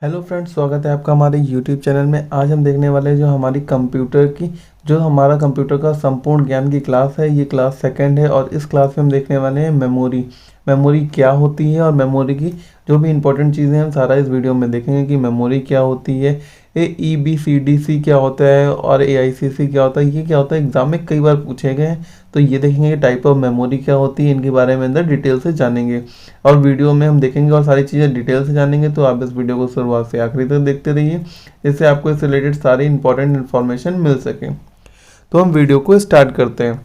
Hello friends, स्वागत है आपका हमारे यूट्यूब चैनल में। आज हम देखने वाले हैं जो हमारी कंप्यूटर की जो हमारा कंप्यूटर का संपूर्ण ज्ञान की क्लास है। ये क्लास सेकंड है और इस क्लास में हम देखने वाले हैं मेमोरी क्या होती है और मेमोरी की जो भी इंपॉर्टेंट चीज़ें हैं हम सारा इस वीडियो में देखेंगे कि मेमोरी क्या होती है, AEBCDC क्या होता है और AICC क्या होता है। ये क्या होता है, एग्जाम में कई बार पूछे गए हैं। तो ये देखेंगे कि टाइप ऑफ मेमोरी क्या होती है, इनके बारे में अंदर डिटेल से जानेंगे और वीडियो में हम देखेंगे और सारी चीज़ें डिटेल से जानेंगे। तो आप इस वीडियो को शुरुआत से आखिरी तक देखते रहिए, जिससे आपको इससे रिलेटेड सारी इंपॉर्टेंट इन्फॉर्मेशन मिल सके। तो हम वीडियो को स्टार्ट करते हैं।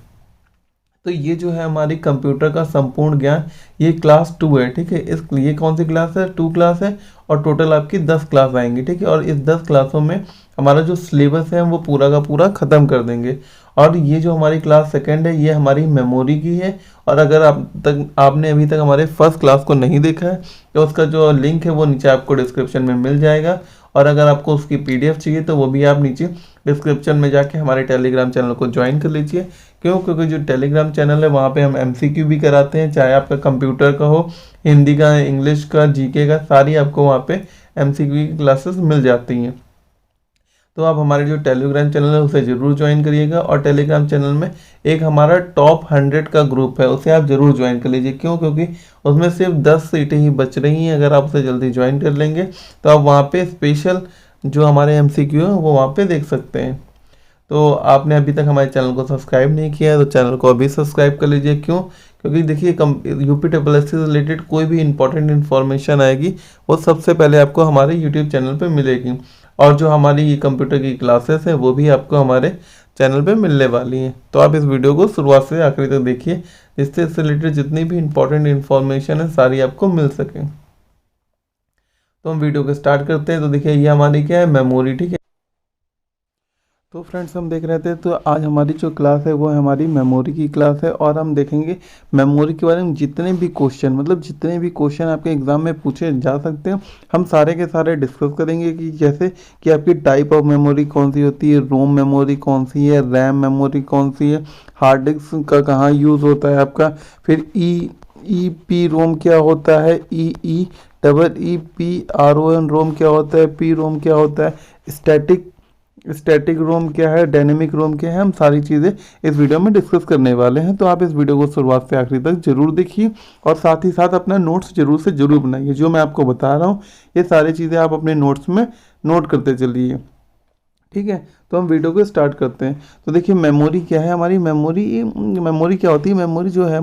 तो ये जो है हमारी कंप्यूटर का संपूर्ण ज्ञान, ये क्लास 2 है। ठीक है, ये कौन सी क्लास है? 2 क्लास है और टोटल आपकी 10 क्लास आएंगी। ठीक है, और इस 10 क्लासों में हमारा जो सिलेबस है हम वो पूरा का पूरा ख़त्म कर देंगे। और ये जो हमारी क्लास सेकंड है ये हमारी मेमोरी की है। और अगर आपने अभी तक हमारे फर्स्ट क्लास को नहीं देखा है तो उसका जो लिंक है वो नीचे आपको डिस्क्रिप्शन में मिल जाएगा। और अगर आपको उसकी PDF चाहिए तो वो भी आप नीचे डिस्क्रिप्शन में जाके हमारे टेलीग्राम चैनल को ज्वाइन कर लीजिए। क्यों? क्योंकि जो टेलीग्राम चैनल है वहाँ पे हम MCQ भी कराते हैं, चाहे आपका कंप्यूटर का हो, हिंदी का, इंग्लिश का, GK का, सारी आपको वहाँ पे MCQ की क्लासेस मिल जाती हैं। तो आप हमारे जो टेलीग्राम चैनल है उसे ज़रूर ज्वाइन करिएगा। और टेलीग्राम चैनल में एक हमारा टॉप 100 का ग्रुप है, उसे आप ज़रूर ज्वाइन कर लीजिए। क्यों? क्योंकि उसमें सिर्फ 10 सीटें ही बच रही हैं। अगर आप उसे जल्दी ज्वाइन कर लेंगे तो आप वहाँ पे स्पेशल जो हमारे MCQ है वो वहाँ पे देख सकते हैं। तो आपने अभी तक हमारे चैनल को सब्सक्राइब नहीं किया है तो चैनल को अभी सब्सक्राइब कर लीजिए। क्यों? क्योंकि देखिए UPSSSC से रिलेटेड कोई भी इंपॉर्टेंट इन्फॉर्मेशन आएगी वो सबसे पहले आपको हमारे यूट्यूब चैनल पे मिलेगी। और जो हमारी ये कंप्यूटर की क्लासेस हैं वो भी आपको हमारे चैनल पे मिलने वाली हैं। तो आप इस वीडियो को शुरुआत से आखिरी तक देखिए, जिससे इससे रिलेटेड जितनी भी इंपॉर्टेंट इन्फॉर्मेशन है सारी आपको मिल सके। तो हम वीडियो को स्टार्ट करते हैं। तो देखिए ये हमारी क्या है, मेमोरी। ठीक है, तो फ्रेंड्स हम देख रहे थे, तो आज हमारी जो क्लास है वो है हमारी मेमोरी की क्लास है। और हम देखेंगे मेमोरी के बारे में जितने भी क्वेश्चन, मतलब जितने भी क्वेश्चन आपके एग्जाम में पूछे जा सकते हैं हम सारे के सारे डिस्कस करेंगे। कि जैसे कि आपकी टाइप ऑफ मेमोरी कौन सी होती है, रोम मेमोरी कौन सी है, रैम मेमोरी कौन सी है, हार्ड डिस्क का कहाँ यूज़ होता है आपका, फिर EPROM क्या होता है, EEPROM रोम क्या होता है, PROM क्या होता है, स्टैटिक रोम क्या है, डायनेमिक रोम क्या है, हम सारी चीज़ें इस वीडियो में डिस्कस करने वाले हैं। तो आप इस वीडियो को शुरुआत से आखिरी तक जरूर देखिए और साथ ही साथ अपना नोट्स जरूर से जरूर बनाइए। जो मैं आपको बता रहा हूँ ये सारी चीज़ें आप अपने नोट्स में नोट करते चलिए। ठीक है, तो हम वीडियो को स्टार्ट करते हैं। तो देखिए मेमोरी क्या है हमारी, मेमोरी क्या होती है। मेमोरी जो है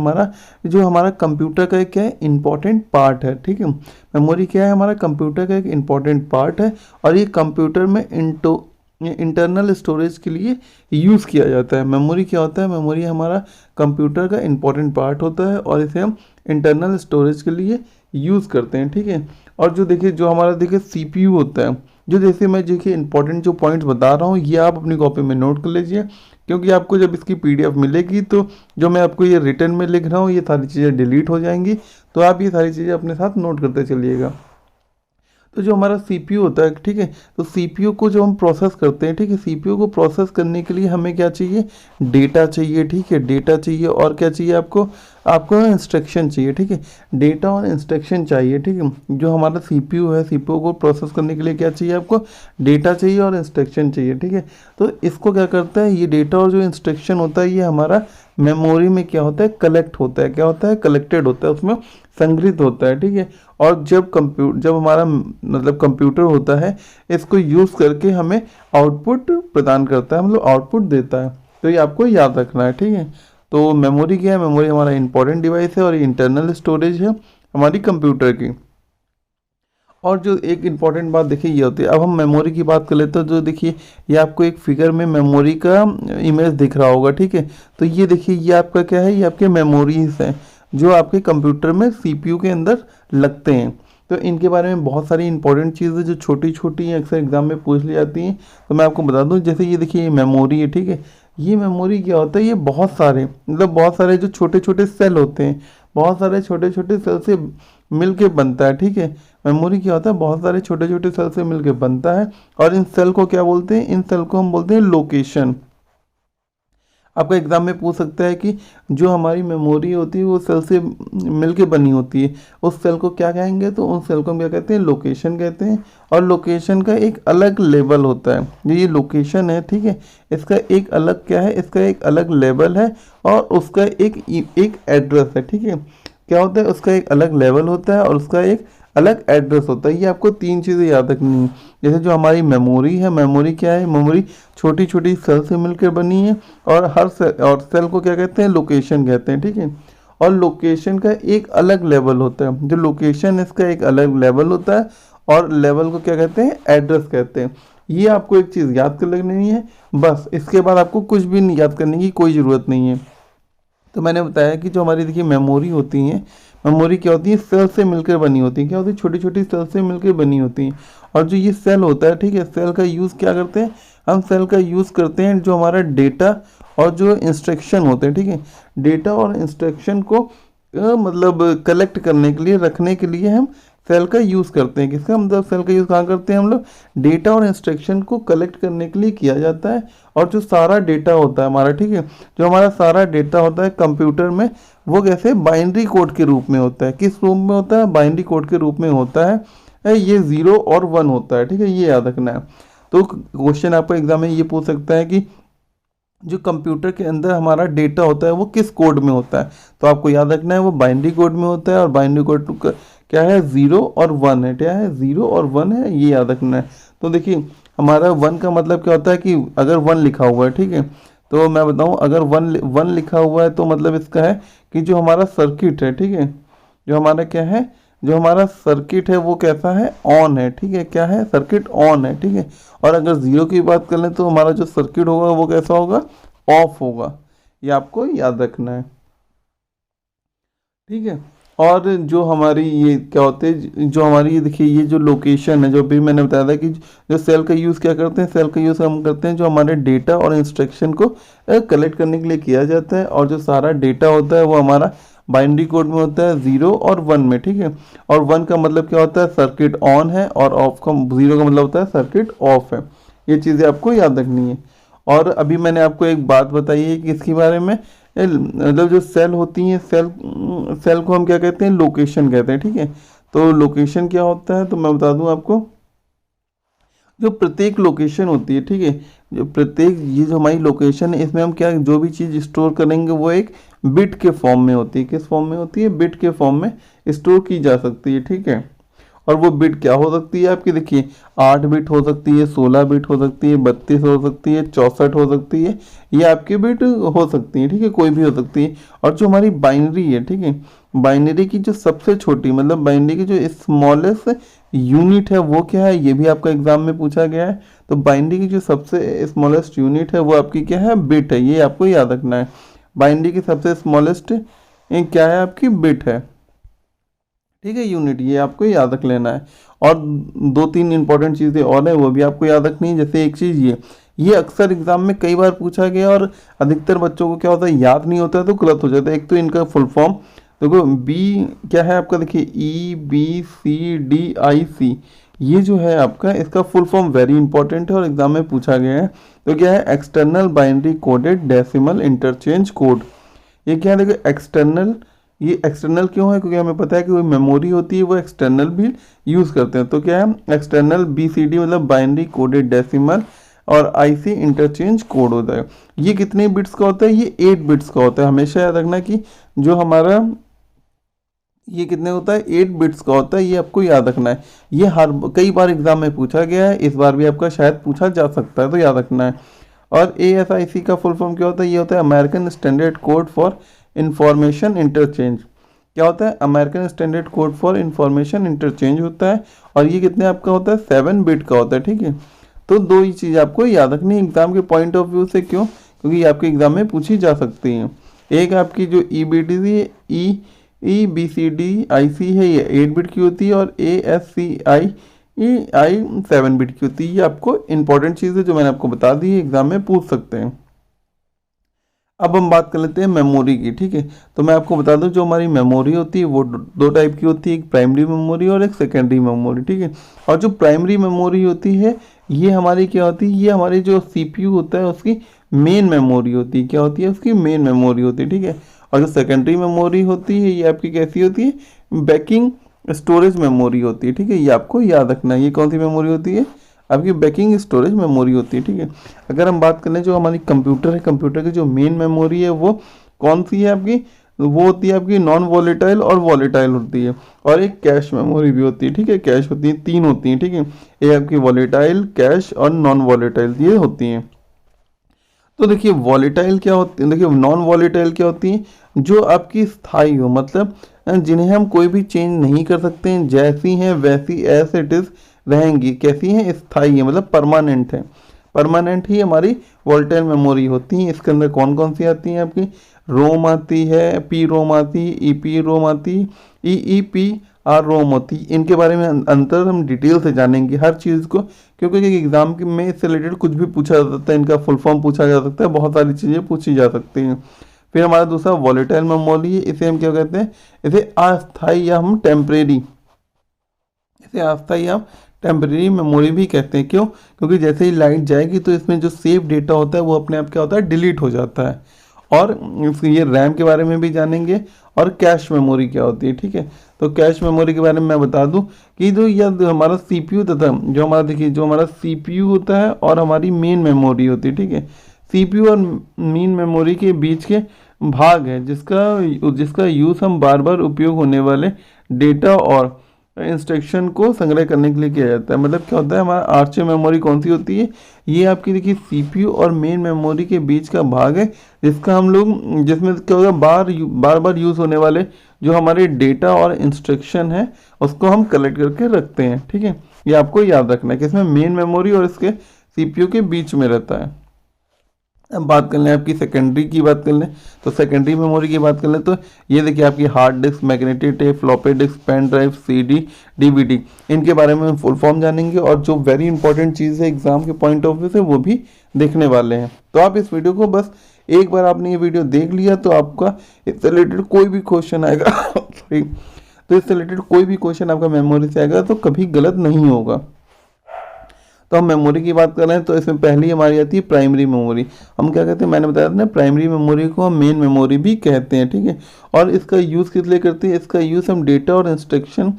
हमारा कंप्यूटर का एक क्या है, इंपॉर्टेंट पार्ट है। ठीक है, मेमोरी क्या है, हमारा कंप्यूटर का एक इंपॉर्टेंट पार्ट है और ये कंप्यूटर में इंटरनल स्टोरेज के लिए यूज़ किया जाता है। मेमोरी क्या होता है, मेमोरी हमारा कंप्यूटर का इंपॉर्टेंट पार्ट होता है और इसे हम इंटरनल स्टोरेज के लिए यूज़ करते हैं। ठीक है, और जो देखिए जो हमारा देखिए CPU होता है, जो जैसे मैं देखिए इंपॉर्टेंट जो पॉइंट्स बता रहा हूँ ये आप अपनी कॉपी में नोट कर लीजिए। क्योंकि आपको जब इसकी PDF मिलेगी तो जो मैं आपको ये रिटर्न में लिख रहा हूँ ये सारी चीज़ें डिलीट हो जाएंगी। तो आप ये सारी चीज़ें अपने साथ नोट करते चलिएगा। तो जो हमारा CPU होता है, ठीक है, तो CPU को जो हम प्रोसेस करते हैं, ठीक है, CPU को प्रोसेस करने के लिए हमें क्या चाहिए, डेटा चाहिए। ठीक है, डेटा चाहिए और क्या चाहिए आपको इंस्ट्रक्शन चाहिए। ठीक है, डेटा और इंस्ट्रक्शन चाहिए। ठीक है, जो हमारा CPU है, CPU को प्रोसेस करने के लिए क्या चाहिए, आपको डेटा चाहिए और इंस्ट्रक्शन चाहिए। ठीक है, तो इसको क्या करता है, ये डेटा और जो इंस्ट्रक्शन होता है ये हमारा मेमोरी में क्या होता है, कलेक्ट होता है। क्या होता है, कलेक्टेड होता है, उसमें संग्रहित होता है। ठीक है, और जब हमारा मतलब कंप्यूटर होता है इसको यूज़ करके हमें आउटपुट प्रदान करता है, मतलब आउटपुट देता है। तो ये आपको याद रखना है। ठीक है, तो मेमोरी क्या है, मेमोरी हमारा इंपॉर्टेंट डिवाइस है और ये इंटरनल स्टोरेज है हमारी कंप्यूटर की। और जो एक इम्पॉर्टेंट बात देखिए ये होती है, अब हम मेमोरी की बात कर लेते हैं। जो देखिए ये आपको एक फिगर में मेमोरी का इमेज दिख रहा होगा। ठीक है, तो ये देखिए ये आपका क्या है, ये आपके मेमोरीज हैं जो आपके कंप्यूटर में CPU के अंदर लगते हैं। तो इनके बारे में बहुत सारी इंपॉर्टेंट चीज़ें जो छोटी छोटी हैं अक्सर एग्जाम में पूछ ली जाती हैं। तो मैं आपको बता दूं, जैसे ये देखिए ये मेमोरी है। ठीक है, ये मेमोरी क्या होता है, ये बहुत सारे जो छोटे छोटे सेल होते हैं, बहुत सारे छोटे छोटे सेल से मिल के बनता है। ठीक है, मेमोरी क्या होता है, बहुत सारे छोटे छोटे सेल से मिल के बनता है। और इन सेल को क्या बोलते हैं, इन सेल को हम बोलते हैं लोकेशन। आपका एग्ज़ाम में पूछ सकता है कि जो हमारी मेमोरी होती है वो सेल से मिलके बनी होती है, उस सेल को क्या कहेंगे, तो उन सेल को हम क्या कहते हैं, लोकेशन कहते हैं। और लोकेशन का एक अलग लेवल होता है, ये लोकेशन है, ठीक है, इसका एक अलग क्या है, इसका एक अलग लेवल है और उसका एक एड्रेस है, ठीक है। क्या होता है, उसका एक अलग लेवल होता है और उसका एक अलग एड्रेस होता है। ये आपको तीन चीज़ें याद रखनी है। जैसे जो हमारी मेमोरी है, मेमोरी क्या है, मेमोरी छोटी छोटी सेल से मिलकर बनी है और हर सेल, और सेल को क्या कहते हैं, लोकेशन कहते हैं, ठीक है। और लोकेशन का एक अलग लेवल होता है, जो लोकेशन है इसका एक अलग लेवल होता है और लेवल को क्या कहते हैं, एड्रेस कहते हैं। ये आपको एक चीज़ याद कर लेनी है बस, इसके बाद आपको कुछ भी नहीं याद करने की कोई ज़रूरत नहीं है। तो मैंने बताया कि जो हमारी देखिए मेमोरी होती है, मेमोरी क्या होती है, सेल से मिलकर बनी होती है। क्या होती है, छोटी छोटी सेल से मिलकर बनी होती है। और जो ये सेल होता है, ठीक है, सेल का यूज़ क्या करते हैं, हम सेल का यूज़ करते हैं जो हमारा डेटा और जो इंस्ट्रक्शन होते हैं, ठीक है, डेटा और इंस्ट्रक्शन को मतलब कलेक्ट करने के लिए, रखने के लिए हम सेल का यूज़ करते हैं। किसका मतलब, सेल का यूज़ कहाँ करते हैं हम लोग, डेटा और इंस्ट्रक्शन को कलेक्ट करने के लिए किया जाता है। और जो सारा डेटा होता है हमारा, ठीक है, जो हमारा सारा डेटा होता है कंप्यूटर में, वो कैसे बाइनरी कोड के रूप में होता है। किस रूप में होता है, बाइनरी कोड के रूप में होता है। ये 0 और 1 होता है, ठीक है, ये याद रखना है। तो क्वेश्चन आपको एग्जाम में ये पूछ सकता है कि जो कंप्यूटर के अंदर हमारा डेटा होता है वो किस कोड में होता है, तो आपको याद रखना है वो बाइनरी कोड में होता है। और बाइनरी कोड क्या है, 0 और 1 है, क्या है, 0 और 1 है, ये याद रखना है। तो देखिए हमारा 1 का मतलब क्या होता है कि अगर 1 लिखा हुआ है, ठीक है, तो मैं बताऊं अगर 1 लिखा हुआ है तो मतलब इसका है कि जो हमारा सर्किट है, ठीक है, जो हमारा क्या है, जो हमारा सर्किट है वो कैसा है, ऑन है, ठीक है, क्या है, सर्किट ऑन है, ठीक है। और अगर 0 की बात कर लें तो हमारा जो सर्किट होगा वो कैसा होगा, ऑफ होगा। ये आपको याद रखना है, ठीक है। और जो हमारी ये क्या होते हैं, जो हमारी ये देखिए ये जो लोकेशन है, जो भी मैंने बताया था कि जो सेल का यूज़ क्या करते हैं, सेल का यूज़ हम करते हैं जो हमारे डेटा और इंस्ट्रक्शन को कलेक्ट करने के लिए किया जाता है। और जो सारा डेटा होता है वो हमारा बाइनरी कोड में होता है 0 और 1 में, ठीक है। और 1 का मतलब क्या होता है, सर्किट ऑन है, और ऑफ का 0 का मतलब होता है सर्किट ऑफ है। ये चीज़ें आपको याद रखनी है। और अभी मैंने आपको एक बात बताई है कि इसके बारे में, मतलब जो सेल होती हैं, सेल को हम क्या कहते हैं, लोकेशन कहते हैं, ठीक है। तो लोकेशन क्या होता है, तो मैं बता दूं आपको, जो प्रत्येक लोकेशन होती है, ठीक है, जो प्रत्येक ये जो हमारी लोकेशन है इसमें हम क्या, जो भी चीज़ स्टोर करेंगे वो एक बिट के फॉर्म में होती है। किस फॉर्म में होती है, बिट के फॉर्म में स्टोर की जा सकती है, ठीक है। और वो बिट क्या हो सकती है आपकी, देखिए 8 बिट हो सकती है, 16 बिट हो सकती है, 32 हो सकती है, 64 हो सकती है, ये आपकी बिट हो सकती है, ठीक है, कोई भी हो सकती है। और जो हमारी बाइनरी है, ठीक है, बाइनरी की जो सबसे छोटी, मतलब बाइनरी की जो स्मॉलेस्ट यूनिट है वो क्या है, ये भी आपका एग्जाम में पूछा गया है। तो बाइनरी की जो सबसे स्मॉलेस्ट यूनिट है वो आपकी क्या है, बिट है, ये आपको याद रखना है। बाइनरी की सबसे स्मॉलेस्ट क्या है, आपकी बिट है, ठीक है, यूनिट, ये आपको याद रख लेना है। और 2-3 इंपॉर्टेंट चीज़ें और हैं वो भी आपको याद रखनी है। जैसे एक चीज़ ये अक्सर एग्जाम में कई बार पूछा गया और अधिकतर बच्चों को क्या होता है, याद नहीं होता है तो गलत हो जाता है। एक तो इनका फुल फॉर्म देखो, बी क्या है आपका, देखिए EBCDIC, ये जो है आपका, इसका फुल फॉर्म वेरी इंपॉर्टेंट है और एग्जाम में पूछा गया है। तो क्या है, external binary coded decimal interchange code. ये क्या है, देखो एक्सटर्नल, ये एक्सटर्नल क्यों है, क्योंकि हमें पता है कि कोई मेमोरी होती है वो एक्सटर्नल भी यूज़ करते हैं। तो क्या है, एक्सटर्नल BCD मतलब बाइनरी कोडेड डेसिमल, और IC इंटरचेंज कोड होता है। ये कितने बिट्स का होता है, ये 8 बिट्स का होता है। हमेशा याद रखना कि जो हमारा ये कितने होता है, 8 बिट्स का होता है, ये आपको याद रखना है। ये कई बार एग्जाम में पूछा गया है, इस बार भी आपका शायद पूछा जा सकता है, तो याद रखना है। और ASIC का फुल फॉर्म क्या होता है, ये होता है American standard code for information interchange. क्या होता है, American standard code for information interchange होता है। और ये कितने आपका होता है, 7 बिट का होता है, ठीक है। तो 2 ही चीज़ आपको याद रखनी है एग्जाम के पॉइंट ऑफ व्यू से। क्यों, क्योंकि ये आपके एग्जाम में पूछी जा सकती हैं। एक आपकी जो EBCDIC है ये 8 बिट की होती है, और ASCII 7 बिट की होती है। ये आपको इंपॉर्टेंट चीज़ है जो मैंने आपको बता दी है, एग्जाम में पूछ सकते हैं। अब हम बात कर लेते हैं मेमोरी की, ठीक है। तो मैं आपको बता दूं जो हमारी मेमोरी होती है वो 2 टाइप की होती है, एक प्राइमरी मेमोरी और एक सेकेंडरी मेमोरी, ठीक है। और जो प्राइमरी मेमोरी होती है ये हमारी क्या होती है, ये हमारी जो CPU होता है उसकी मेन मेमोरी होती है। क्या होती है उसकी? मेन मेमोरी होती है, ठीक है। और जो सेकेंडरी मेमोरी होती है ये आपकी कैसी होती है? बैकिंग स्टोरेज मेमोरी होती है, ठीक है। ये आपको याद रखना है। ये कौन सी मेमोरी होती है? आपकी बैकिंग स्टोरेज मेमोरी होती है, ठीक है। अगर हम बात करें जो हमारी कंप्यूटर है, कंप्यूटर की जो मेन मेमोरी है वो कौन सी है आपकी? वो होती है आपकी नॉन वॉलेटाइल और वॉलेटाइल होती है, और एक कैश मेमोरी भी होती है, ठीक है। कैश होती है, तीन होती हैं, ठीक है। ये आपकी वॉलेटाइल, कैश और नॉन वॉलेटाइल ये होती हैं। तो देखिए वॉलेटाइल क्या होती है, देखिए नॉन वॉलेटाइल क्या होती है? जो आपकी स्थायी हो, मतलब जिन्हें हम कोई भी चेंज नहीं कर सकते हैं, जैसी हैं वैसी एज इट इज़ रहेंगी। कैसी हैं? स्थायी है, मतलब परमानेंट है। परमानेंट ही हमारी वॉलेटाइल मेमोरी होती है। इसके अंदर कौन कौन सी आती हैं आपकी? रोम आती है, पी रोम आती है, ई पी रोम आती है, ई पी आर रोम होती है। इनके बारे में अंतर हम डिटेल से जानेंगे हर चीज़ को, क्योंकि एग्जाम में इससे रिलेटेड कुछ भी पूछा जा सकता है, इनका फुल फॉर्म पूछा जा सकता है, बहुत सारी चीज़ें पूछी जा सकती हैं। फिर हमारा दूसरा वॉलेटाइल मेमोरी है। इसे हम क्या कहते हैं? इसे अस्थायी या हम टेम्परेरी, इसे अस्थायी या टेम्परेरी मेमोरी भी कहते हैं। क्यों? क्योंकि जैसे ही लाइट जाएगी तो इसमें जो सेव डेटा होता है वो अपने आप क्या होता है? डिलीट हो जाता है। और ये रैम के बारे में भी जानेंगे, और कैश मेमोरी क्या होती है, ठीक है। तो कैश मेमोरी के बारे में मैं बता दूं कि जो यह हमारा सीपीयू तथा जो हमारा, देखिए जो हमारा सीपीयू होता है और हमारी मेन मेमोरी होती है, ठीक है। सीपीयू और मेन मेमोरी के बीच के भाग है जिसका यूज़ हम बार बार उपयोग होने वाले डेटा और इंस्ट्रक्शन को संग्रह करने के लिए किया जाता है। मतलब क्या होता है? हमारा आर्चिव मेमोरी कौन सी होती है? ये आपकी देखिए सीपीयू और मेन मेमोरी के बीच का भाग है, जिसका हम लोग, जिसमें क्या होगा, बार बार यूज़ होने वाले जो हमारे डेटा और इंस्ट्रक्शन है उसको हम कलेक्ट करके रखते हैं, ठीक है। ये आपको याद रखना है कि इसमें मेन मेमोरी और इसके सीपीयू के बीच में रहता है। अब बात कर लें आपकी सेकेंडरी की बात कर लें, तो सेकेंडरी मेमोरी की बात कर लें तो ये देखिए आपकी hard disk, magnetic tape, floppy disk, pen drive, CD, DVD, इनके बारे में हम फुल फॉर्म जानेंगे, और जो वेरी इंपॉर्टेंट चीज़ है एग्जाम के पॉइंट ऑफ व्यू से वो भी देखने वाले हैं। तो आप इस वीडियो को बस एक बार आपने ये वीडियो देख लिया तो आपका इससे रिलेटेड कोई भी क्वेश्चन आएगा सॉरी, तो इससे रिलेटेड कोई भी क्वेश्चन आपका मेमोरी से आएगा तो कभी गलत नहीं होगा। तो हम मेमोरी की बात कर रहे हैं, तो इसमें पहली हमारी आती है प्राइमरी मेमोरी। हम क्या कहते हैं? मैंने बताया था ना, प्राइमरी मेमोरी को हम मेन मेमोरी भी कहते हैं, ठीक है। और इसका यूज़ किस लिए करते हैं? इसका यूज़ हम डेटा और इंस्ट्रक्शन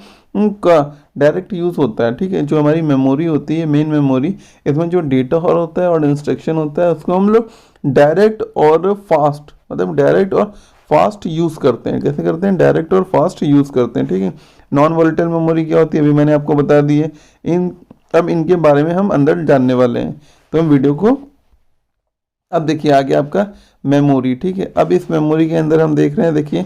का डायरेक्ट यूज़ होता है, ठीक है। जो हमारी मेमोरी होती है मेन मेमोरी, इसमें जो डेटा होता है और इंस्ट्रक्शन होता है उसको हम लोग डायरेक्ट और फास्ट, मतलब डायरेक्ट और फास्ट यूज़ करते हैं। कैसे करते हैं? डायरेक्ट और फास्ट यूज़ करते हैं, ठीक है। नॉन वोलेटाइल मेमोरी क्या होती है? अभी मैंने आपको बता दी है। अब इनके बारे में हम अंदर जानने वाले हैं, तो हम वीडियो को, अब देखिए आगे आपका मेमोरी, ठीक है। अब इस मेमोरी के अंदर हम देख रहे हैं, देखिए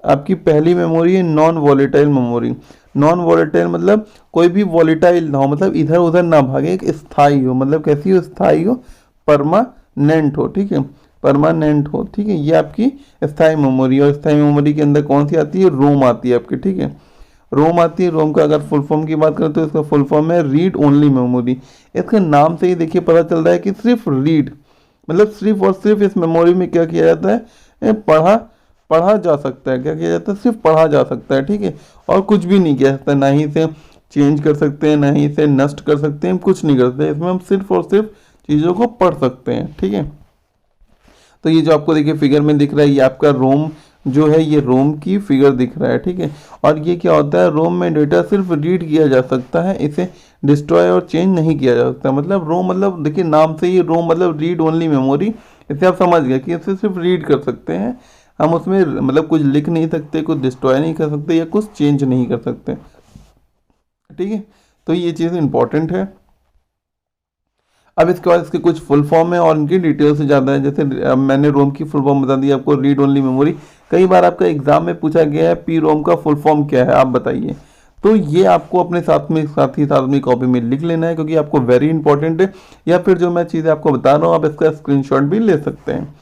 आपकी पहली मेमोरी है non volatile memory. Non volatile मतलब कोई भी वॉलेटाइल ना हो, मतलब इधर उधर ना भागे, एक स्थायी हो। मतलब कैसी हो? स्थायी हो, परमानेंट हो, ठीक है। परमानेंट हो, ठीक है। ये आपकी स्थायी मेमोरी, और स्थायी मेमोरी के अंदर कौन सी आती है? रोम आती है आपकी, ठीक है। रोम आती है। रोम का अगर फुल फॉर्म की बात करें तो इसका फुल फॉर्म है रीड ओनली मेमोरी। इसके नाम से ही देखिए पता चल रहा है कि सिर्फ रीड, मतलब सिर्फ और सिर्फ इस मेमोरी में क्या किया जाता है? पढ़ा जा सकता है। क्या किया जाता है? सिर्फ पढ़ा जा सकता है, ठीक है। और कुछ भी नहीं किया जाता, ना ही इसे चेंज कर सकते हैं, ना ही इसे नष्ट कर सकते हैं, कुछ नहीं कर सकते। इसमें हम सिर्फ और सिर्फ चीज़ों को पढ़ सकते हैं, ठीक है। तो ये जो आपको देखिए फिगर में दिख रहा है, ये आपका रोम जो है, ये रोम की फिगर दिख रहा है, ठीक है। और ये क्या होता है? रोम में डेटा सिर्फ रीड किया जा सकता है, इसे डिस्ट्रॉय और चेंज नहीं किया जा सकता। मतलब रोम, मतलब देखिए नाम से ही रोम मतलब रीड ओनली मेमोरी, इसे आप समझ गए कि इसे सिर्फ रीड कर सकते हैं हम, उसमें मतलब कुछ लिख नहीं सकते, कुछ डिस्ट्रॉय नहीं कर सकते, या कुछ चेंज नहीं कर सकते, ठीक है। तो ये चीज़ इंपॉर्टेंट है। अब इसके बाद इसके कुछ फुल फॉर्म है और इनकी डिटेल से ज़्यादा है। जैसे मैंने रोम की फुल फॉर्म बता दी आपको, रीड ओनली मेमोरी। कई बार आपका एग्जाम में पूछा गया है पी रोम का फुल फॉर्म क्या है, आप बताइए। तो ये आपको अपने साथ में अपनी कॉपी में लिख लेना है, क्योंकि आपको वेरी इंपॉर्टेंट है। या फिर जो मैं चीज़ें आपको बता रहा हूँ आप इसका स्क्रीनशॉट भी ले सकते हैं।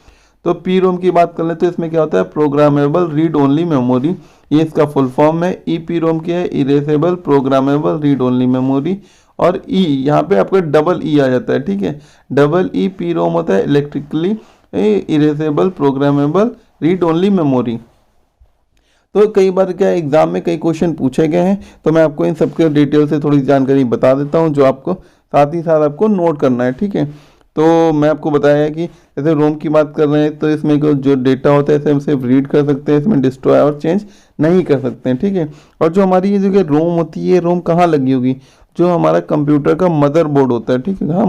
तो पी रोम की बात कर लें तो इसमें क्या होता है? प्रोग्रामेबल रीड ओनली मेमोरी, ये इसका फुल फॉर्म है। ई पी रोम क्या है? Erasable programmable read only memory. और ई यहाँ पे आपका डबल ई आ जाता है, ठीक है। डबल ई पी रोम होता है electrically erasable programmable read only memory. तो कई बार क्या एग्जाम में कई क्वेश्चन पूछे गए हैं, तो मैं आपको इन सबके डिटेल से थोड़ी जानकारी बता देता हूँ, जो आपको साथ ही साथ आपको नोट करना है, ठीक है। तो मैं आपको बताया कि जैसे रोम की बात कर रहे हैं तो इसमें जो डेटा होता है इसे हम सिर्फ रीड कर सकते हैं, इसमें डिस्ट्रॉय और चेंज नहीं कर सकते हैं, ठीक है। और जो हमारी ये जो रोम होती है, रोम कहाँ लगी होगी, जो हमारा कंप्यूटर का मदरबोर्ड होता है, ठीक है, हाँ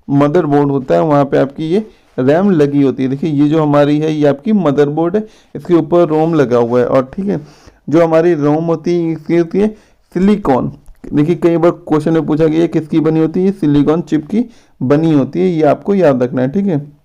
मदरबोर्ड होता है, वहाँ पे आपकी ये रैम लगी होती है। देखिए ये जो हमारी है ये आपकी मदरबोर्ड है, इसके ऊपर रोम लगा हुआ है। और ठीक है, जो हमारी रोम होती है इसकी होती है सिलिकॉन। देखिए कई बार क्वेश्चन में पूछा गया है किसकी बनी होती है, सिलिकॉन चिप की बनी होती है, ये आपको याद रखना है, ठीक है।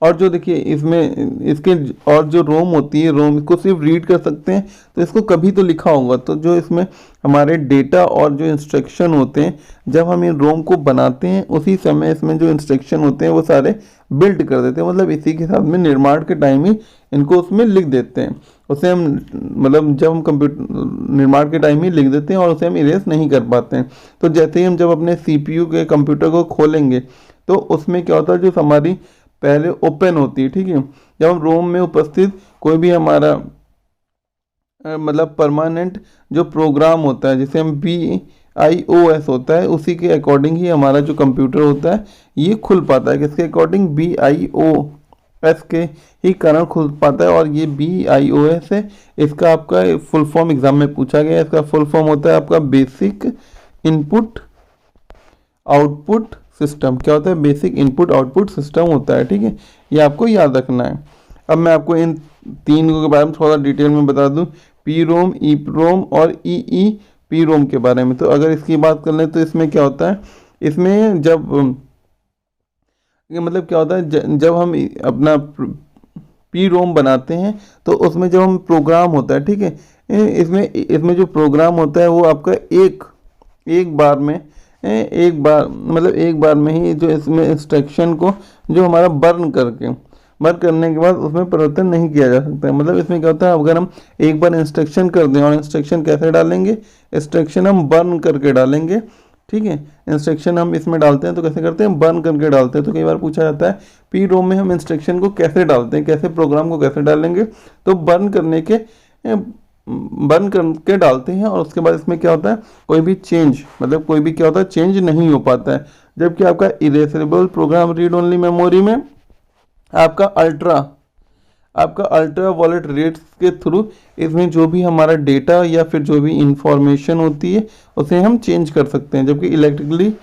और जो देखिए इसमें इसके और जो रोम होती है, रोम को सिर्फ रीड कर सकते हैं, तो इसको कभी तो लिखा होगा। तो जो इसमें हमारे डेटा और जो इंस्ट्रक्शन होते हैं, जब हम इन रोम को बनाते हैं उसी समय इसमें जो इंस्ट्रक्शन होते हैं वो सारे बिल्ड कर देते हैं, मतलब इसी के साथ में निर्माण के टाइम ही इनको उसमें लिख देते हैं। उसे हम मतलब जब हम कंप्यूटर निर्माण के टाइम ही लिख देते हैं और उसे हम इरेज नहीं कर पाते हैं। तो जैसे ही हम जब अपने सीपीयू के कंप्यूटर को खोलेंगे तो उसमें क्या होता है, जो हमारी पहले ओपन होती है, ठीक है, जब हम रोम में उपस्थित कोई भी हमारा मतलब परमानेंट जो प्रोग्राम होता है जिसे हम BIOS होता है, उसी के अकॉर्डिंग ही हमारा जो कंप्यूटर होता है ये खुल पाता है। किसके अकॉर्डिंग, BIOS के ही कारण खुल पाता है। और ये BIOS है, इसका आपका फुल फॉर्म एग्जाम में पूछा गया है। इसका फुल फॉर्म होता है आपका बेसिक इनपुट आउटपुट सिस्टम। क्या होता है, बेसिक इनपुट आउटपुट सिस्टम होता है, ठीक है, ये आपको याद रखना है। अब मैं आपको इन तीन के बारे में थोड़ा डिटेल में बता दूं, PROM, EPROM और EEPROM के बारे में। तो अगर इसकी बात कर लें तो इसमें क्या होता है, इसमें जब मतलब क्या होता है, जब हम अपना PROM बनाते हैं तो उसमें जब हम प्रोग्राम होता है, ठीक है, इसमें जो प्रोग्राम होता है वो आपका एक बार में ही जो इसमें इंस्ट्रक्शन को जो हमारा बर्न करने के बाद उसमें परिवर्तन नहीं किया जा सकता है। मतलब इसमें क्या होता है, अगर हम एक बार इंस्ट्रक्शन कर दें, और इंस्ट्रक्शन कैसे डालेंगे, इंस्ट्रक्शन हम बर्न करके डालेंगे, ठीक है, इंस्ट्रक्शन हम इसमें डालते हैं तो कैसे करते हैं, बर्न करके डालते हैं। तो कई बार पूछा जाता है PROM में हम इंस्ट्रक्शन को कैसे डालते हैं, कैसे प्रोग्राम को कैसे डालेंगे, तो बर्न करके डालते हैं। और उसके बाद इसमें क्या होता है, कोई भी क्या होता है, चेंज नहीं हो पाता है। जबकि आपका erasable program read only memory में आपका अल्ट्रा वॉलेट रेट्स के थ्रू इसमें जो भी हमारा डेटा या फिर जो भी इंफॉर्मेशन होती है उसे हम चेंज कर सकते हैं। जबकि electrically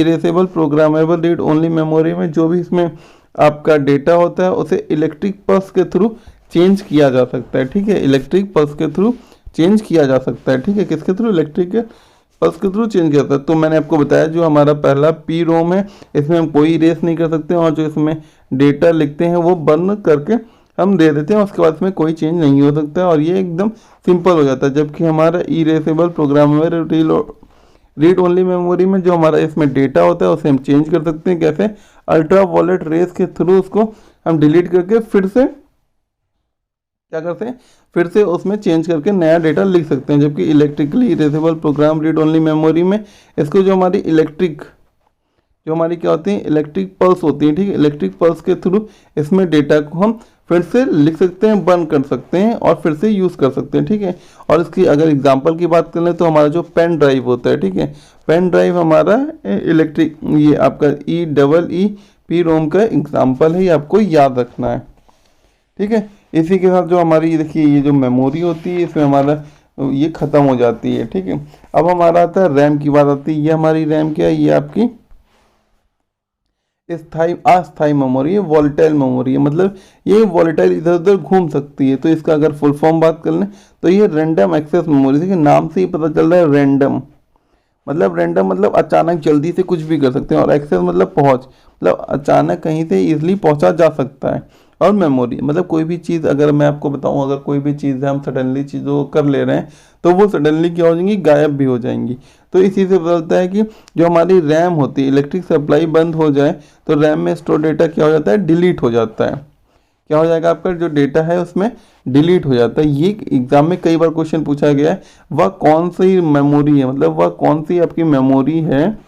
erasable programmable read only memory में जो भी इसमें आपका डेटा होता है उसे इलेक्ट्रिक पल्स के थ्रू चेंज किया जा सकता है, ठीक है, इलेक्ट्रिक पल्स के थ्रू चेंज किया जा सकता है, ठीक है, किसके थ्रू, इलेक्ट्रिक पल्स के थ्रू चेंज किया जाता है। तो मैंने आपको बताया जो हमारा पहला PROM है इसमें हम कोई इरेज नहीं कर सकते, और जो इसमें डेटा लिखते हैं वो बर्न करके हम दे देते हैं, उसके बाद इसमें कोई चेंज नहीं हो सकता है और ये एकदम सिंपल हो जाता है। जबकि हमारा erasable programmable read only memory में जो हमारा इसमें डेटा होता है उसे हम चेंज कर सकते हैं, कैसे, अल्ट्रा वॉलेट रेस के थ्रू उसको हम डिलीट करके फिर से क्या करते हैं, फिर से उसमें चेंज करके नया डेटा लिख सकते हैं। जबकि electrically erasable program read only memory में इसको जो हमारी क्या होती है, इलेक्ट्रिक पल्स होती है, ठीक है, इलेक्ट्रिक पल्स के थ्रू इसमें डेटा को हम फिर से लिख सकते हैं, बर्न कर सकते हैं और फिर से यूज़ कर सकते हैं, ठीक है। और इसकी अगर एग्जांपल की बात करें तो हमारा जो पेन ड्राइव होता है, ठीक है, पेन ड्राइव हमारा इलेक्ट्रिक ये आपका EEPROM का एग्जाम्पल है, ये आपको याद रखना है, ठीक है। इसी के साथ जो हमारी देखिए ये जो मेमोरी होती है इसमें हमारा ये ख़त्म हो जाती है, ठीक है। अब हमारा आता है रैम की बात आती है। ये हमारी रैम क्या है, ये आपकी अस्थायी मेमोरी है, वॉलेटाइल मेमोरी है, मतलब ये वॉलेटाइल इधर उधर घूम सकती है। तो इसका अगर फुल फॉर्म बात कर लें तो ये रैंडम एक्सेस मेमोरी, देखिए नाम से ही पता चल रहा है रैंडम मतलब अचानक जल्दी से कुछ भी कर सकते हैं, और एक्सेस मतलब पहुंच, मतलब अचानक कहीं से इजीली पहुंचा जा सकता है। और मेमोरी मतलब कोई भी चीज़, अगर मैं आपको बताऊं, अगर कोई भी चीज़ है हम सडनली चीज़ों को कर ले रहे हैं तो वो सडनली क्या हो जाएंगी, गायब भी हो जाएंगी। तो इसी से पता चलता है कि जो हमारी रैम होती है, इलेक्ट्रिक सप्लाई बंद हो जाए तो रैम में स्टोर डेटा क्या हो जाता है, डिलीट हो जाता है। क्या हो जाएगा, आपका जो डेटा है उसमें डिलीट हो जाता है। ये एग्जाम में कई बार क्वेश्चन पूछा गया है, वह कौन सी मेमोरी है, मतलब वह कौन सी आपकी मेमोरी है,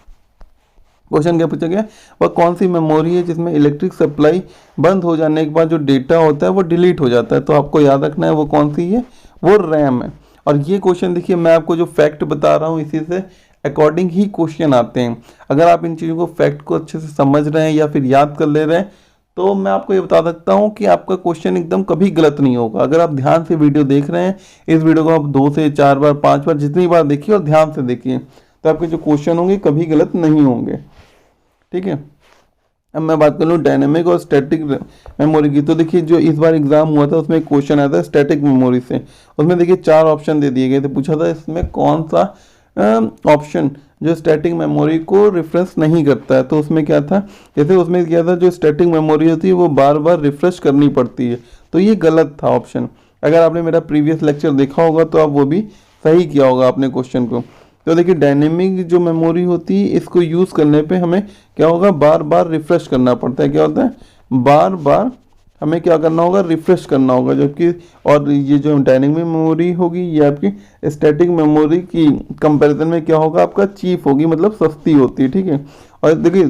क्वेश्चन क्या पूछा गया, वह कौन सी मेमोरी है जिसमें इलेक्ट्रिक सप्लाई बंद हो जाने के बाद जो डेटा होता है वो डिलीट हो जाता है। तो आपको याद रखना है वो कौन सी है, वो रैम है। और ये क्वेश्चन देखिए मैं आपको जो फैक्ट बता रहा हूँ इसी से अकॉर्डिंग ही क्वेश्चन आते हैं। अगर आप इन चीज़ों को फैक्ट को अच्छे से समझ रहे हैं या फिर याद कर ले रहे हैं तो मैं आपको ये बता सकता हूँ कि आपका क्वेश्चन एकदम कभी गलत नहीं होगा। अगर आप ध्यान से वीडियो देख रहे हैं, इस वीडियो को आप 2 से 4 बार 5 बार जितनी बार देखिए और ध्यान से देखिए, तो आपके जो क्वेश्चन होंगे कभी गलत नहीं होंगे। ठीक है, अब मैं बात कर लूँ डायनेमिक और स्टैटिक मेमोरी की। तो देखिए जो इस बार एग्जाम हुआ था उसमें एक क्वेश्चन आया था स्टैटिक मेमोरी से। उसमें देखिए 4 ऑप्शन दे दिए गए थे, पूछा था इसमें कौन सा ऑप्शन जो स्टैटिक मेमोरी को रिफ्रेश नहीं करता है। तो उसमें क्या था, जैसे उसमें क्या था, जो स्टैटिक मेमोरी होती है वो बार बार रिफ्रेश करनी पड़ती है, तो ये गलत था ऑप्शन। अगर आपने मेरा प्रीवियस लेक्चर देखा होगा तो आप वो भी सही किया होगा अपने क्वेश्चन को। तो देखिए डायनेमिक जो मेमोरी होती है इसको यूज़ करने पे हमें क्या होगा, बार बार रिफ्रेश करना पड़ता है। क्या होता है, बार बार हमें क्या करना होगा, रिफ्रेश करना होगा। जबकि और ये जो डायनेमिक मेमोरी होगी ये आपकी स्टैटिक मेमोरी की कंपैरिजन में क्या होगा, आपका चीप होगी, मतलब सस्ती होती है। ठीक है, और देखिए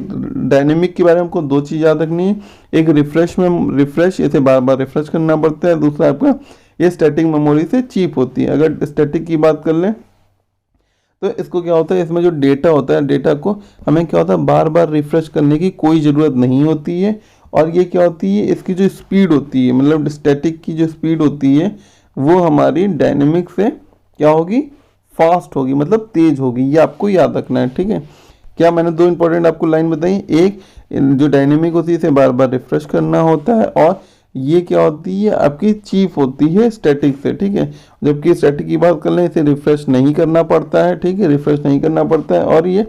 डायनेमिक के बारे में हमको 2 चीज़ याद रखनी है, एक रिफ्रेश इसे बार बार रिफ्रेश करना पड़ता है, दूसरा आपका ये स्टैटिक मेमोरी से चीप होती है। अगर स्टैटिक की बात कर लें तो इसको क्या होता है, इसमें जो डेटा होता है डेटा को हमें क्या होता है बार बार रिफ्रेश करने की कोई ज़रूरत नहीं होती है। और ये क्या होती है, इसकी जो स्पीड होती है, मतलब स्टैटिक की जो स्पीड होती है वो हमारी डायनेमिक से क्या होगी, फास्ट होगी, मतलब तेज होगी। ये आपको याद रखना है। ठीक है, क्या मैंने 2 इंपॉर्टेंट आपको लाइन बताई, एक जो डायनेमिक होती है इसे बार बार रिफ्रेश करना होता है, और ये क्या होती है आपकी चीप होती है स्टैटिक से। ठीक है, जबकि स्टैटिक की बात कर लें इसे रिफ्रेश नहीं करना पड़ता है। ठीक है, रिफ्रेश नहीं करना पड़ता है, और ये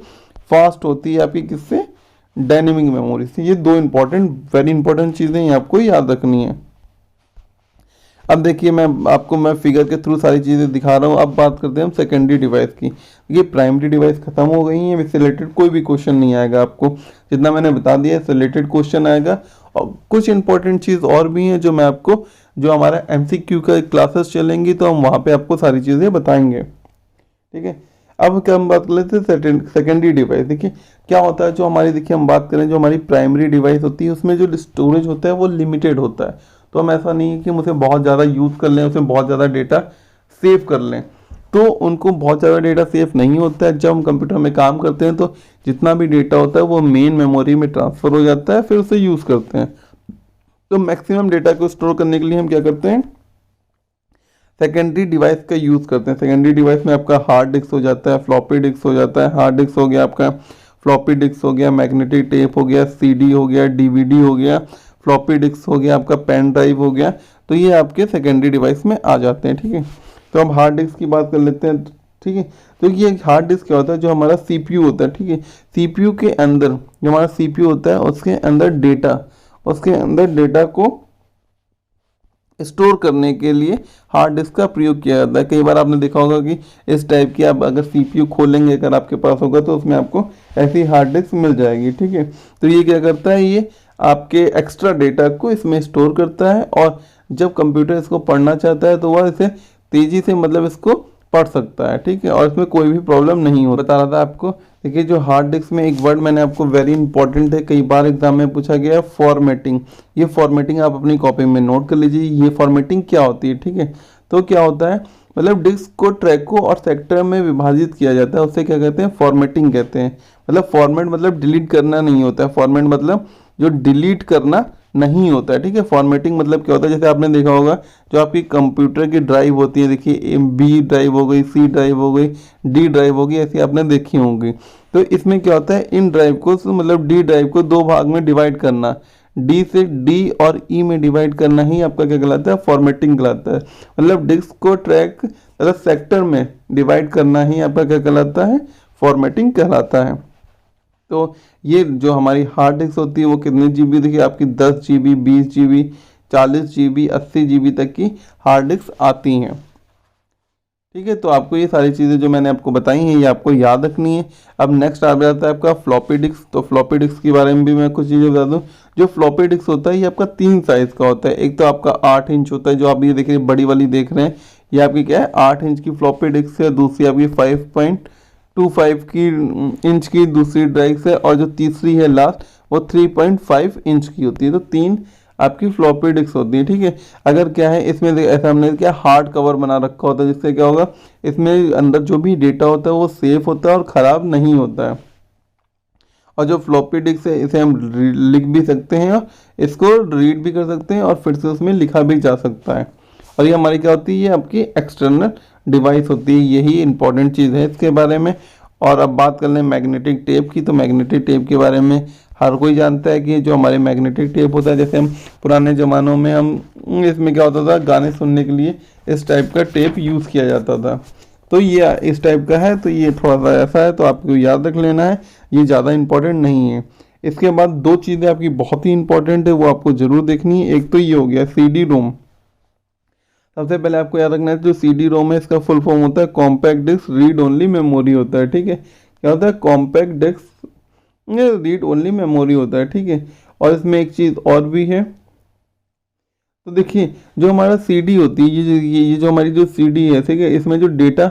फास्ट होती है आपकी किससे, डायनेमिक मेमोरी से। ये 2 वेरी इंपॉर्टेंट चीज़ें आपको याद रखनी है। अब देखिए मैं फिगर के थ्रू सारी चीज़ें दिखा रहा हूँ। अब बात करते हैं हम सेकेंडरी डिवाइस की। ये प्राइमरी डिवाइस खत्म हो गई है, इससे रिलेटेड कोई भी क्वेश्चन नहीं आएगा आपको, जितना मैंने बता दिया इससे रिलेटेड क्वेश्चन आएगा। और कुछ इंपॉर्टेंट चीज़ और भी हैं जो मैं आपको, जो हमारा MCQ का क्लासेस चलेंगी तो हम वहाँ पे आपको सारी चीज़ें बताएंगे। ठीक है, अब क्या हम बात कर लेते हैं सेकेंडरी डिवाइस। देखिए क्या होता है, जो हमारी देखिए हम बात करें जो हमारी प्राइमरी डिवाइस होती है उसमें जो स्टोरेज होता है वो लिमिटेड होता है। तो हम ऐसा नहीं है कि हम उसे बहुत ज़्यादा यूज़ कर लें, उसमें बहुत ज़्यादा डेटा सेव कर लें। तो उनको बहुत ज़्यादा डेटा सेव नहीं होता है। जब हम कंप्यूटर में काम करते हैं तो जितना भी डेटा होता है वो मेन मेमोरी में ट्रांसफ़र हो जाता है, फिर उसे यूज़ करते हैं। तो मैक्सिमम डेटा को स्टोर करने के लिए हम क्या करते हैं, सेकेंडरी डिवाइस का यूज़ करते हैं। सेकेंडरी डिवाइस में आपका हार्ड डिस्क हो जाता है, फ्लॉपी डिस्क हो जाता है। हार्ड डिस्क हो गया आपका, फ्लॉपी डिस्क हो गया, मैग्नेटिक टेप हो गया, CD हो गया, DVD हो गया, फ्लॉपी डिस्क हो गया, आपका पेन ड्राइव हो गया। तो ये आपके सेकेंडरी डिवाइस में आ जाते हैं। ठीक है, तो हम हार्ड डिस्क की बात कर लेते हैं। ठीक है, तो ये हार्ड डिस्क क्या होता है, जो हमारा CPU होता है। ठीक है, CPU के अंदर जो हमारा CPU होता है उसके अंदर डेटा को स्टोर करने के लिए हार्ड डिस्क का प्रयोग किया जाता है। कई बार आपने देखा होगा कि इस टाइप की आप अगर CPU खोलेंगे, अगर आपके पास होगा तो उसमें आपको ऐसी हार्ड डिस्क मिल जाएगी। ठीक है, तो ये क्या करता है, ये आपके एक्स्ट्रा डेटा को इसमें स्टोर करता है, और जब कंप्यूटर इसको पढ़ना चाहता है तो वह इसे तेज़ी से मतलब इसको पढ़ सकता है। ठीक है, और इसमें कोई भी प्रॉब्लम नहीं हो। बता रहा था आपको, देखिए जो हार्ड डिस्क में एक वर्ड मैंने आपको वेरी इंपॉर्टेंट है, कई बार एग्जाम में पूछा गया है, फॉर्मेटिंग। ये फॉर्मेटिंग आप अपनी कॉपी में नोट कर लीजिए, ये फॉर्मेटिंग क्या होती है। ठीक है, तो क्या होता है, मतलब डिस्क को ट्रैकों और सेक्टर में विभाजित किया जाता है, उससे क्या कहते हैं, फॉर्मेटिंग कहते हैं। मतलब फॉर्मेट मतलब डिलीट करना नहीं होता है, फॉर्मेट मतलब जो डिलीट करना नहीं होता है। ठीक है, फॉर्मेटिंग मतलब क्या होता है, जैसे आपने देखा होगा जो आपकी कंप्यूटर की ड्राइव होती है, देखिए B ड्राइव हो गई, C ड्राइव हो गई, D ड्राइव होगी, ऐसी आपने देखी होंगी। तो इसमें क्या होता है, इन ड्राइव को मतलब D ड्राइव को 2 भाग में डिवाइड करना, D से D और E में डिवाइड करना ही आपका क्या कहलाता है, फॉर्मेटिंग कहलाता है। मतलब डिस्क को ट्रैक मतलब सेक्टर में डिवाइड करना ही आपका क्या कहलाता है, फॉर्मेटिंग कहलाता है। तो ये जो हमारी हार्ड डिस्क होती है वो कितने GB, देखिए आपकी 10 GB, 20 GB, 40 GB, 80 GB तक की हार्ड डिस्क आती हैं। ठीक है, तो आपको ये सारी चीज़ें जो मैंने आपको बताई हैं ये आपको याद रखनी है। अब नेक्स्ट आ जाता है आपका फ्लॉपी डिस्क। तो फ्लॉपी डिस्क के बारे में भी मैं कुछ चीज़ें बता दूं। जो फ्लॉपी डिस्क होता है ये आपका 3 साइज़ का होता है। एक तो आपका 8 इंच होता है, जो आप ये देखिए बड़ी वाली देख रहे हैं, ये आपकी क्या है 8 इंच की फ्लॉपी डिस्क है। दूसरी आपकी 5.25 इंच की दूसरी ड्राइव है, और जो तीसरी है लास्ट वो 3.5 इंच की होती है। तो 3 आपकी फ्लॉपी डिस्क होती है, ठीक है। अगर क्या है इसमें ऐसा हमने क्या हार्ड कवर बना रखा होता है, जिससे क्या होगा इसमें अंदर जो भी डेटा होता है वो सेफ होता है और ख़राब नहीं होता है। और जो फ्लॉपी डिस्क है इसे हम लिख भी सकते हैं और इसको रीड भी कर सकते हैं और फिर से उसमें लिखा भी जा सकता है। और ये हमारी क्या होती है, ये आपकी एक्सटर्नल डिवाइस होती है, यही इंपॉर्टेंट चीज़ है इसके बारे में। और अब बात कर लें मैग्नेटिक टेप की, तो मैग्नेटिक टेप के बारे में हर कोई जानता है कि जो हमारे मैग्नेटिक टेप होता है, जैसे हम पुराने ज़मानों में हम इसमें क्या होता था, गाने सुनने के लिए इस टाइप का टेप यूज़ किया जाता था। तो ये इस टाइप का है, तो ये थोड़ा सा ऐसा है, तो आपको याद रख लेना है, ये ज़्यादा इंपॉर्टेंट नहीं है। इसके बाद दो चीज़ें आपकी बहुत ही इंपॉर्टेंट है, वो आपको ज़रूर देखनी है। एक तो ये हो गया CD रोम। सबसे पहले आपको याद रखना है जो CD रोम है इसका फुल फॉर्म होता है compact disc read only memory होता है, ठीक है। क्या होता है, compact disc read only memory होता है, ठीक है। और इसमें एक चीज़ और भी है, तो देखिए जो हमारा CD होती है, ये जो हमारी जो CD है, ठीक है, इसमें जो डेटा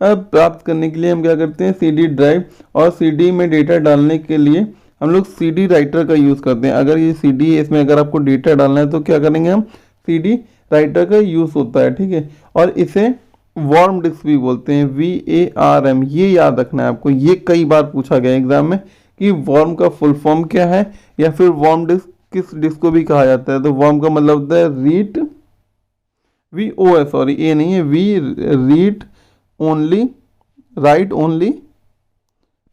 प्राप्त करने के लिए हम क्या करते हैं, CD ड्राइव और CD में डेटा डालने के लिए हम लोग CD राइटर का यूज़ करते हैं। अगर ये CD है, इसमें अगर आपको डेटा डालना है तो क्या करेंगे हम, CD राइटर का यूज़ होता है, ठीक है। और इसे वार्म डिस्क भी बोलते हैं, VARM। ये याद रखना है आपको, ये कई बार पूछा गया एग्जाम में कि वार्म का फुल फॉर्म क्या है, या फिर वार्म डिस्क किस डिस्क को भी कहा जाता है। तो वार्म का मतलब होता है रीड VOS, सॉरी ए नहीं है, read only right only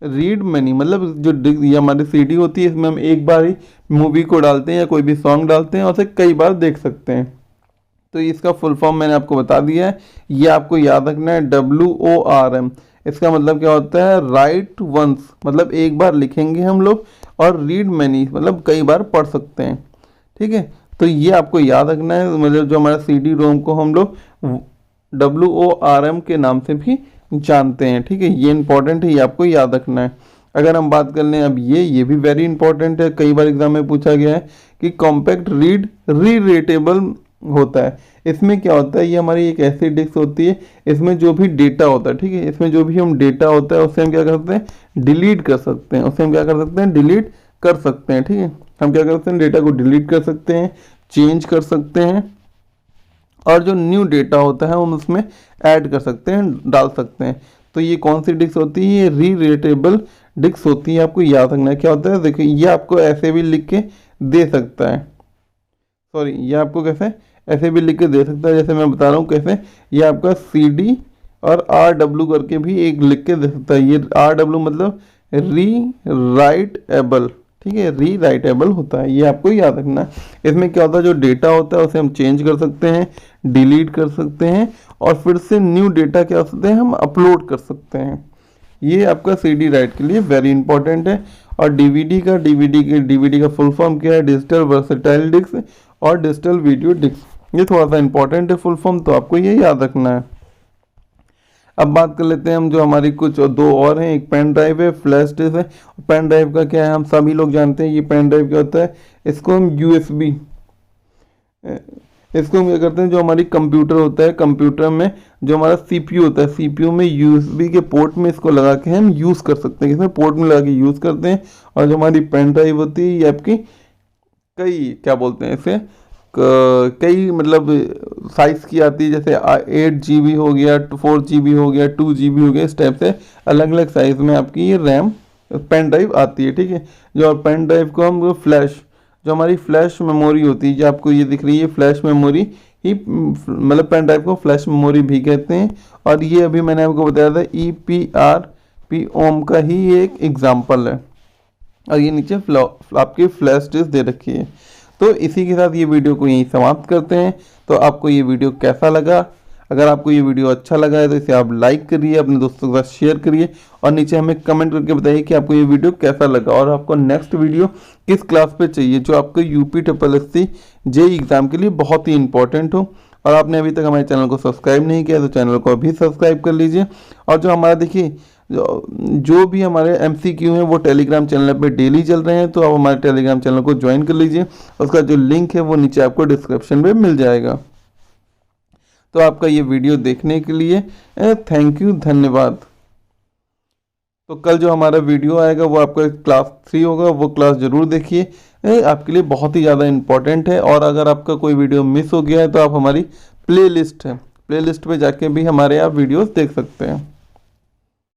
read many. मतलब जो ये हमारी CD होती है, इसमें हम एक बार ही मूवी को डालते हैं या कोई भी सॉन्ग डालते हैं और उसे कई बार देख सकते हैं। तो इसका फुल फॉर्म मैंने आपको बता दिया है, ये आपको याद रखना है, WORM। इसका मतलब क्या होता है, राइट वंस, मतलब एक बार लिखेंगे हम लोग, और रीड मैनी मतलब कई बार पढ़ सकते हैं, ठीक है। तो ये आपको याद रखना है, मतलब जो हमारा CD रोम को हम लोग WORM के नाम से भी जानते हैं, ठीक है। ये इंपॉर्टेंट है, ये आपको याद रखना है। अगर हम बात कर लें अब ये भी वेरी इंपॉर्टेंट है, कई बार एग्जाम में पूछा गया है कि कॉम्पैक्ट रीड रीरेटेबल होता है। इसमें क्या होता है, ये हमारी एक ऐसी डिस्क होती है, इसमें जो भी डेटा होता है, ठीक है, इसमें जो भी हम डेटा होता है उससे हम क्या कर सकते हैं, डिलीट कर सकते हैं, उससे हम क्या कर सकते हैं, डिलीट कर सकते हैं, ठीक है। हम क्या कर सकते हैं, डेटा को डिलीट कर सकते हैं, चेंज कर सकते हैं, और जो न्यू डेटा होता है हम उसमें ऐड कर सकते हैं, डाल सकते हैं। तो ये कौन सी डिस्क होती है, ये रीरेटेबल डिस्क होती है। आपको याद रखना है क्या होता है, देखिए ये आपको ऐसे भी लिख के दे सकता है, सॉरी ये आपको कैसे ऐसे भी लिख के दे सकता है, जैसे मैं बता रहा हूँ कैसे, ये आपका CD और RW करके भी एक लिख के दे सकता है। ये RW मतलब री राइट एबल, ठीक है, री राइट एबल होता है, ये आपको याद रखना है। इसमें क्या होता है, जो डेटा होता है उसे हम चेंज कर सकते हैं, डिलीट कर सकते हैं, और फिर से न्यू डेटा क्या कर सकते हैं, हम अपलोड कर सकते हैं। ये आपका CD राइट के लिए वेरी इंपॉर्टेंट है। और DVD का फुल फॉर्म क्या है, डिजिटल वर्सेटाइल डिस्क और डिजिटल वीडियो डिस्क। ये थोड़ा सा इंपॉर्टेंट है फुल फॉर्म, तो आपको ये याद रखना है। अब बात कर लेते हैं हम जो हमारी कुछ दो और हैं, एक पेन ड्राइव है, फ्लैश डिस्क है। पेन ड्राइव का क्या है, हम सभी लोग जानते हैं, ये पेन ड्राइव क्या होता है, इसको हम इसको हम क्या करते हैं, जो हमारी कंप्यूटर होता है, कंप्यूटर में जो हमारा CPU होता है, CPU में USB के पोर्ट में इसको लगा के हम यूज़ कर सकते हैं, इसमें पोर्ट में लगा के यूज़ करते हैं। और जो हमारी पेन ड्राइव होती है, ये आपकी कई क्या बोलते हैं इसे, कई मतलब साइज़ की आती है, जैसे 8 GB हो गया, 4 GB हो गया, 2 GB हो गया, इस टाइप से अलग अलग साइज़ में आपकी ये रैम पेन ड्राइव आती है, ठीक है। जो पेन ड्राइव को हम फ्लैश, जो हमारी फ्लैश मेमोरी होती है, जो आपको ये दिख रही है फ्लैश मेमोरी ही, मतलब पेन ड्राइव को फ्लैश मेमोरी भी कहते हैं। और ये अभी मैंने आपको बताया था EPROM का ही एक एग्जाम्पल है। और ये नीचे आपकी फ्लैश डिस्क दे रखी है। तो इसी के साथ ये वीडियो को यहीं समाप्त करते हैं। तो आपको ये वीडियो कैसा लगा, अगर आपको ये वीडियो अच्छा लगा है तो इसे आप लाइक करिए, अपने दोस्तों के साथ शेयर करिए, और नीचे हमें कमेंट करके बताइए कि आपको ये वीडियो कैसा लगा और आपको नेक्स्ट वीडियो किस क्लास पे चाहिए, जो आपको UPSSC JEE एग्ज़ाम के लिए बहुत ही इंपॉर्टेंट हो। और आपने अभी तक हमारे चैनल को सब्सक्राइब नहीं किया तो चैनल को अभी सब्सक्राइब कर लीजिए। और जो हमारा देखिए जो भी हमारे MCQ हैं वो टेलीग्राम चैनल पे डेली चल रहे हैं, तो आप हमारे टेलीग्राम चैनल को ज्वाइन कर लीजिए, उसका जो लिंक है वो नीचे आपको डिस्क्रिप्शन में मिल जाएगा। तो आपका ये वीडियो देखने के लिए थैंक यू, धन्यवाद। तो कल जो हमारा वीडियो आएगा वो आपका क्लास 3 होगा, वो क्लास ज़रूर देखिए, आपके लिए बहुत ही ज़्यादा इम्पोर्टेंट है। और अगर आपका कोई वीडियो मिस हो गया है तो आप हमारी प्लेलिस्ट है, प्लेलिस्ट पे जाके भी हमारे आप वीडियोस देख सकते हैं।